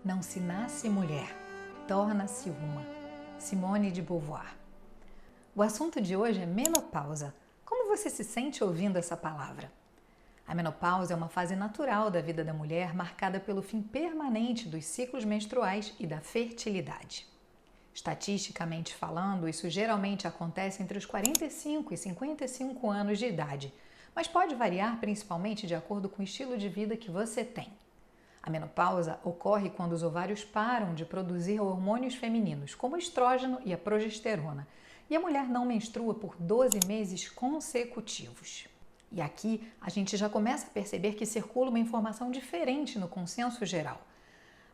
Não se nasce mulher, torna-se uma. Simone de Beauvoir. O assunto de hoje é menopausa. Como você se sente ouvindo essa palavra? A menopausa é uma fase natural da vida da mulher marcada pelo fim permanente dos ciclos menstruais e da fertilidade. Estatisticamente falando, isso geralmente acontece entre os 45 e 55 anos de idade, mas pode variar principalmente de acordo com o estilo de vida que você tem. A menopausa ocorre quando os ovários param de produzir hormônios femininos, como o estrógeno e a progesterona, e a mulher não menstrua por 12 meses consecutivos. E aqui a gente já começa a perceber que circula uma informação diferente no consenso geral.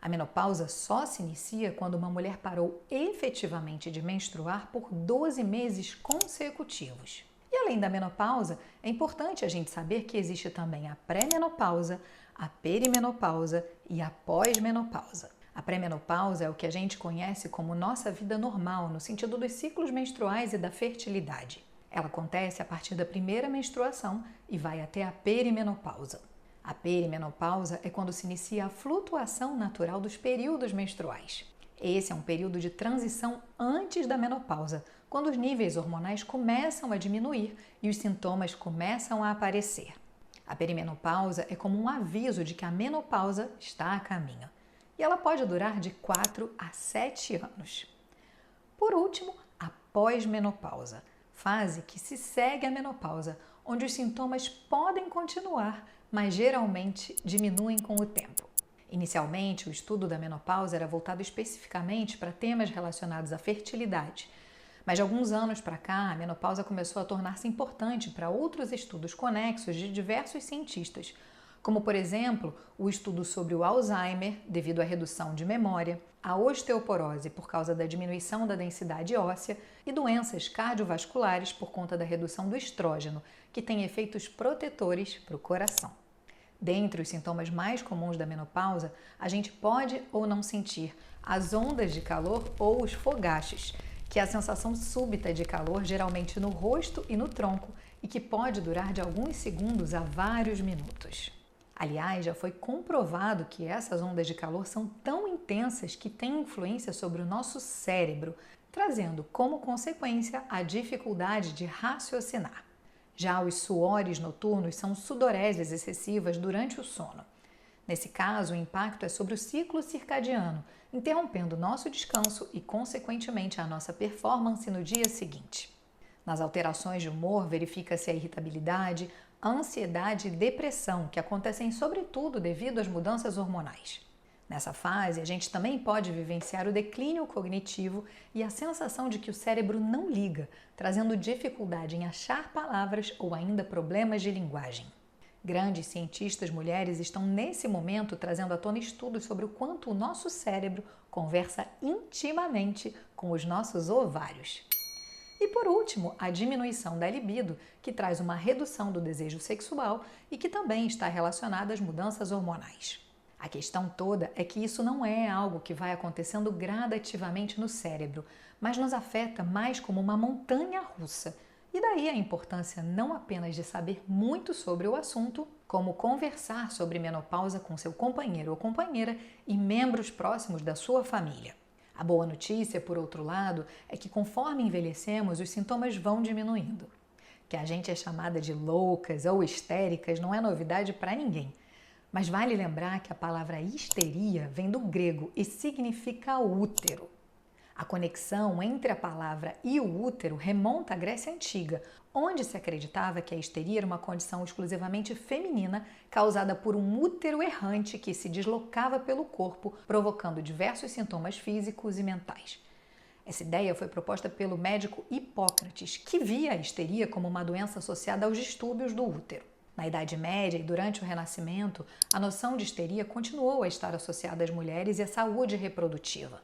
A menopausa só se inicia quando uma mulher parou efetivamente de menstruar por 12 meses consecutivos. E além da menopausa, é importante a gente saber que existe também a pré-menopausa, a perimenopausa e a pós-menopausa. A pré-menopausa é o que a gente conhece como nossa vida normal, no sentido dos ciclos menstruais e da fertilidade. Ela acontece a partir da primeira menstruação e vai até a perimenopausa. A perimenopausa é quando se inicia a flutuação natural dos períodos menstruais. Esse é um período de transição antes da menopausa, quando os níveis hormonais começam a diminuir e os sintomas começam a aparecer. A perimenopausa é como um aviso de que a menopausa está a caminho. E ela pode durar de 4 a 7 anos. Por último, a pós-menopausa, fase que se segue à menopausa, onde os sintomas podem continuar, mas geralmente diminuem com o tempo. Inicialmente, o estudo da menopausa era voltado especificamente para temas relacionados à fertilidade. Mas de alguns anos para cá, a menopausa começou a tornar-se importante para outros estudos conexos de diversos cientistas, como, por exemplo, o estudo sobre o Alzheimer, devido à redução de memória, a osteoporose por causa da diminuição da densidade óssea e doenças cardiovasculares por conta da redução do estrógeno, que tem efeitos protetores para o coração. Dentre os sintomas mais comuns da menopausa, a gente pode ou não sentir as ondas de calor ou os fogachos, que é a sensação súbita de calor, geralmente no rosto e no tronco, e que pode durar de alguns segundos a vários minutos. Aliás, já foi comprovado que essas ondas de calor são tão intensas que têm influência sobre o nosso cérebro, trazendo como consequência a dificuldade de raciocinar. Já os suores noturnos são sudorésias excessivas durante o sono. Nesse caso, o impacto é sobre o ciclo circadiano, interrompendo nosso descanso e, consequentemente, a nossa performance no dia seguinte. Nas alterações de humor, verifica-se a irritabilidade, a ansiedade e depressão, que acontecem sobretudo devido às mudanças hormonais. Nessa fase, a gente também pode vivenciar o declínio cognitivo e a sensação de que o cérebro não liga, trazendo dificuldade em achar palavras ou ainda problemas de linguagem. Grandes cientistas mulheres estão nesse momento trazendo à tona estudos sobre o quanto o nosso cérebro conversa intimamente com os nossos ovários. E por último, a diminuição da libido, que traz uma redução do desejo sexual e que também está relacionada às mudanças hormonais. A questão toda é que isso não é algo que vai acontecendo gradativamente no cérebro, mas nos afeta mais como uma montanha russa. E daí a importância não apenas de saber muito sobre o assunto, como conversar sobre menopausa com seu companheiro ou companheira e membros próximos da sua família. A boa notícia, por outro lado, é que conforme envelhecemos, os sintomas vão diminuindo. Que a gente é chamada de loucas ou histéricas não é novidade para ninguém. Mas vale lembrar que a palavra histeria vem do grego e significa útero. A conexão entre a palavra e o útero remonta à Grécia Antiga, onde se acreditava que a histeria era uma condição exclusivamente feminina causada por um útero errante que se deslocava pelo corpo, provocando diversos sintomas físicos e mentais. Essa ideia foi proposta pelo médico Hipócrates, que via a histeria como uma doença associada aos distúrbios do útero. Na Idade Média e durante o Renascimento, a noção de histeria continuou a estar associada às mulheres e à saúde reprodutiva.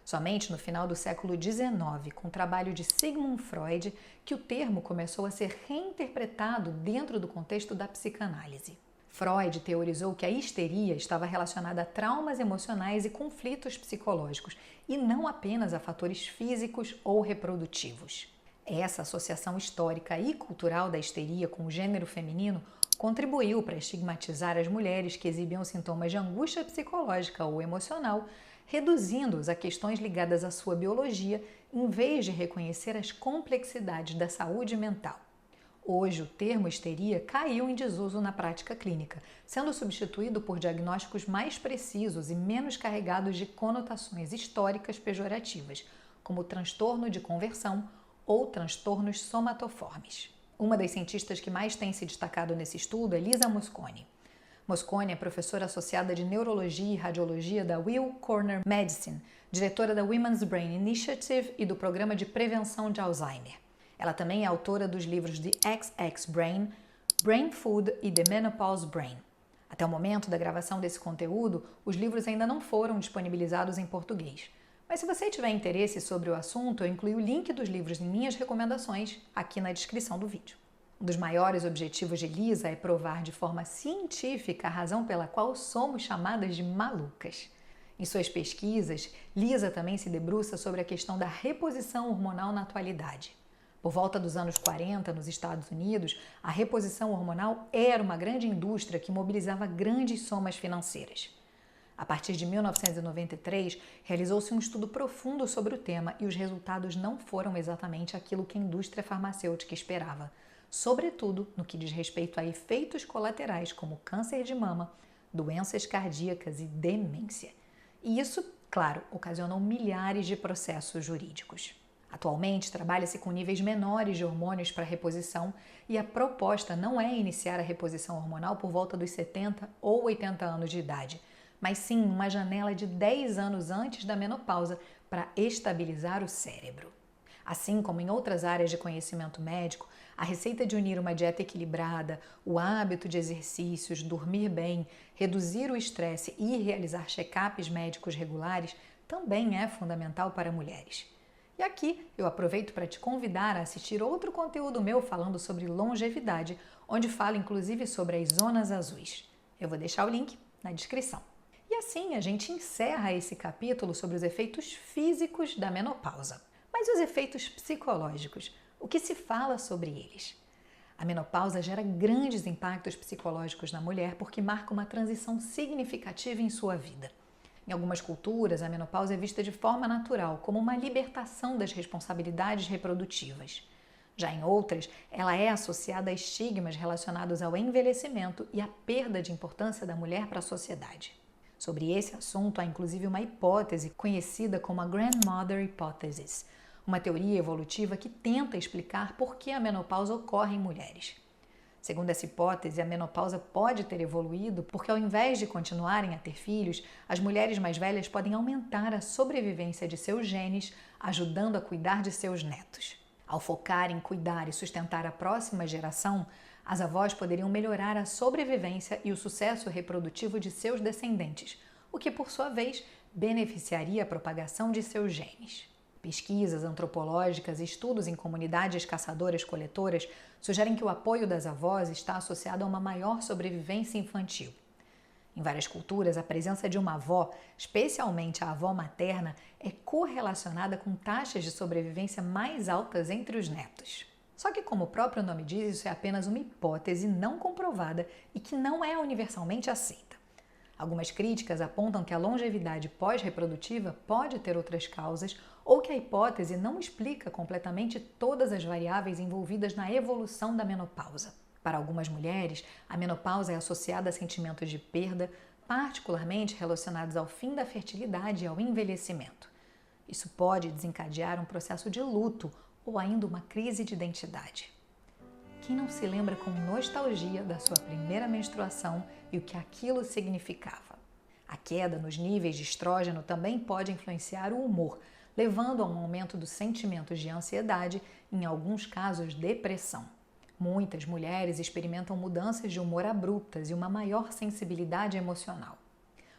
Somente no final do século XIX, com o trabalho de Sigmund Freud, que o termo começou a ser reinterpretado dentro do contexto da psicanálise. Freud teorizou que a histeria estava relacionada a traumas emocionais e conflitos psicológicos, e não apenas a fatores físicos ou reprodutivos. Essa associação histórica e cultural da histeria com o gênero feminino contribuiu para estigmatizar as mulheres que exibiam sintomas de angústia psicológica ou emocional, reduzindo-os a questões ligadas à sua biologia, em vez de reconhecer as complexidades da saúde mental. Hoje, o termo histeria caiu em desuso na prática clínica, sendo substituído por diagnósticos mais precisos e menos carregados de conotações históricas pejorativas, como transtorno de conversão ou transtornos somatoformes. Uma das cientistas que mais tem se destacado nesse estudo é Lisa Mosconi. Mosconi é professora associada de Neurologia e Radiologia da Weill Cornell Medicine, diretora da Women's Brain Initiative e do Programa de Prevenção de Alzheimer. Ela também é autora dos livros The XX Brain, Brain Food e The Menopause Brain. Até o momento da gravação desse conteúdo, os livros ainda não foram disponibilizados em português. Mas se você tiver interesse sobre o assunto, eu incluí o link dos livros em minhas recomendações aqui na descrição do vídeo. Um dos maiores objetivos de Lisa é provar de forma científica a razão pela qual somos chamadas de malucas. Em suas pesquisas, Lisa também se debruça sobre a questão da reposição hormonal na atualidade. Por volta dos anos 40, nos Estados Unidos, a reposição hormonal era uma grande indústria que mobilizava grandes somas financeiras. A partir de 1993, realizou-se um estudo profundo sobre o tema e os resultados não foram exatamente aquilo que a indústria farmacêutica esperava, sobretudo no que diz respeito a efeitos colaterais como câncer de mama, doenças cardíacas e demência. E isso, claro, ocasionou milhares de processos jurídicos. Atualmente, trabalha-se com níveis menores de hormônios para reposição e a proposta não é iniciar a reposição hormonal por volta dos 70 ou 80 anos de idade, mas sim uma janela de 10 anos antes da menopausa para estabilizar o cérebro. Assim como em outras áreas de conhecimento médico, a receita de unir uma dieta equilibrada, o hábito de exercícios, dormir bem, reduzir o estresse e realizar check-ups médicos regulares também é fundamental para mulheres. E aqui eu aproveito para te convidar a assistir outro conteúdo meu falando sobre longevidade, onde falo inclusive sobre as zonas azuis. Eu vou deixar o link na descrição. E assim a gente encerra esse capítulo sobre os efeitos físicos da menopausa. Mas e os efeitos psicológicos? O que se fala sobre eles? A menopausa gera grandes impactos psicológicos na mulher porque marca uma transição significativa em sua vida. Em algumas culturas, a menopausa é vista de forma natural, como uma libertação das responsabilidades reprodutivas. Já em outras, ela é associada a estigmas relacionados ao envelhecimento e à perda de importância da mulher para a sociedade. Sobre esse assunto, há inclusive uma hipótese conhecida como a Grandmother Hypothesis, uma teoria evolutiva que tenta explicar por que a menopausa ocorre em mulheres. Segundo essa hipótese, a menopausa pode ter evoluído porque, ao invés de continuarem a ter filhos, as mulheres mais velhas podem aumentar a sobrevivência de seus genes, ajudando a cuidar de seus netos. Ao focar em cuidar e sustentar a próxima geração, as avós poderiam melhorar a sobrevivência e o sucesso reprodutivo de seus descendentes, o que, por sua vez, beneficiaria a propagação de seus genes. Pesquisas antropológicas e estudos em comunidades caçadoras-coletoras sugerem que o apoio das avós está associado a uma maior sobrevivência infantil. Em várias culturas, a presença de uma avó, especialmente a avó materna, é correlacionada com taxas de sobrevivência mais altas entre os netos. Só que, como o próprio nome diz, isso é apenas uma hipótese não comprovada e que não é universalmente aceita. Algumas críticas apontam que a longevidade pós-reprodutiva pode ter outras causas ou que a hipótese não explica completamente todas as variáveis envolvidas na evolução da menopausa. Para algumas mulheres, a menopausa é associada a sentimentos de perda, particularmente relacionados ao fim da fertilidade e ao envelhecimento. Isso pode desencadear um processo de luto ou ainda uma crise de identidade. Quem não se lembra com nostalgia da sua primeira menstruação e o que aquilo significava? A queda nos níveis de estrógeno também pode influenciar o humor, levando a um aumento dos sentimentos de ansiedade e, em alguns casos, depressão. Muitas mulheres experimentam mudanças de humor abruptas e uma maior sensibilidade emocional.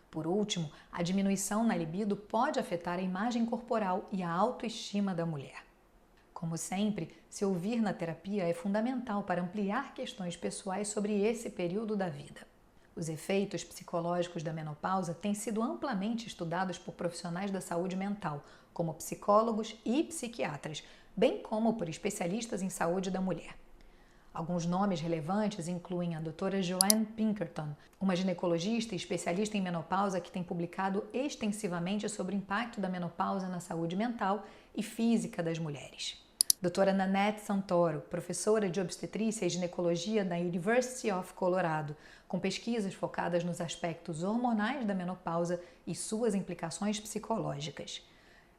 Por último, a diminuição na libido pode afetar a imagem corporal e a autoestima da mulher. Como sempre, se ouvir na terapia é fundamental para ampliar questões pessoais sobre esse período da vida. Os efeitos psicológicos da menopausa têm sido amplamente estudados por profissionais da saúde mental, como psicólogos e psiquiatras, bem como por especialistas em saúde da mulher. Alguns nomes relevantes incluem a doutora Joanne Pinkerton, uma ginecologista e especialista em menopausa que tem publicado extensivamente sobre o impacto da menopausa na saúde mental e física das mulheres. Doutora Nanette Santoro, professora de obstetrícia e ginecologia da University of Colorado, com pesquisas focadas nos aspectos hormonais da menopausa e suas implicações psicológicas.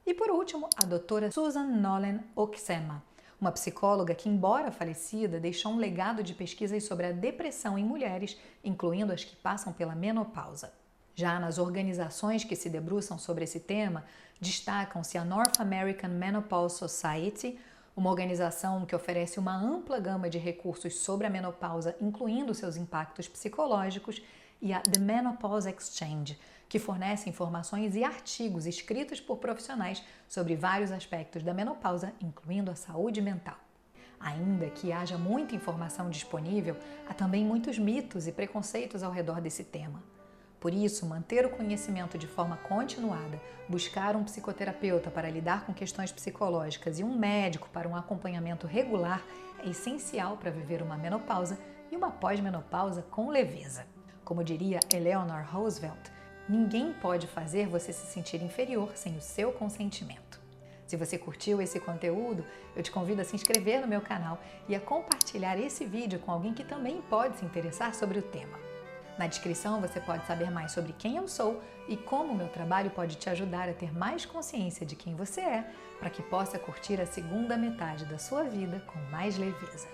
E por último, a doutora Susan Nolen Oksema, uma psicóloga que, embora falecida, deixou um legado de pesquisas sobre a depressão em mulheres, incluindo as que passam pela menopausa. Já nas organizações que se debruçam sobre esse tema, destacam-se a North American Menopause Society, uma organização que oferece uma ampla gama de recursos sobre a menopausa, incluindo seus impactos psicológicos, e a The Menopause Exchange, que fornece informações e artigos escritos por profissionais sobre vários aspectos da menopausa, incluindo a saúde mental. Ainda que haja muita informação disponível, há também muitos mitos e preconceitos ao redor desse tema. Por isso, manter o conhecimento de forma continuada, buscar um psicoterapeuta para lidar com questões psicológicas e um médico para um acompanhamento regular é essencial para viver uma menopausa e uma pós-menopausa com leveza. Como diria Eleanor Roosevelt, ninguém pode fazer você se sentir inferior sem o seu consentimento. Se você curtiu esse conteúdo, eu te convido a se inscrever no meu canal e a compartilhar esse vídeo com alguém que também pode se interessar sobre o tema. Na descrição você pode saber mais sobre quem eu sou e como o meu trabalho pode te ajudar a ter mais consciência de quem você é, para que possa curtir a segunda metade da sua vida com mais leveza.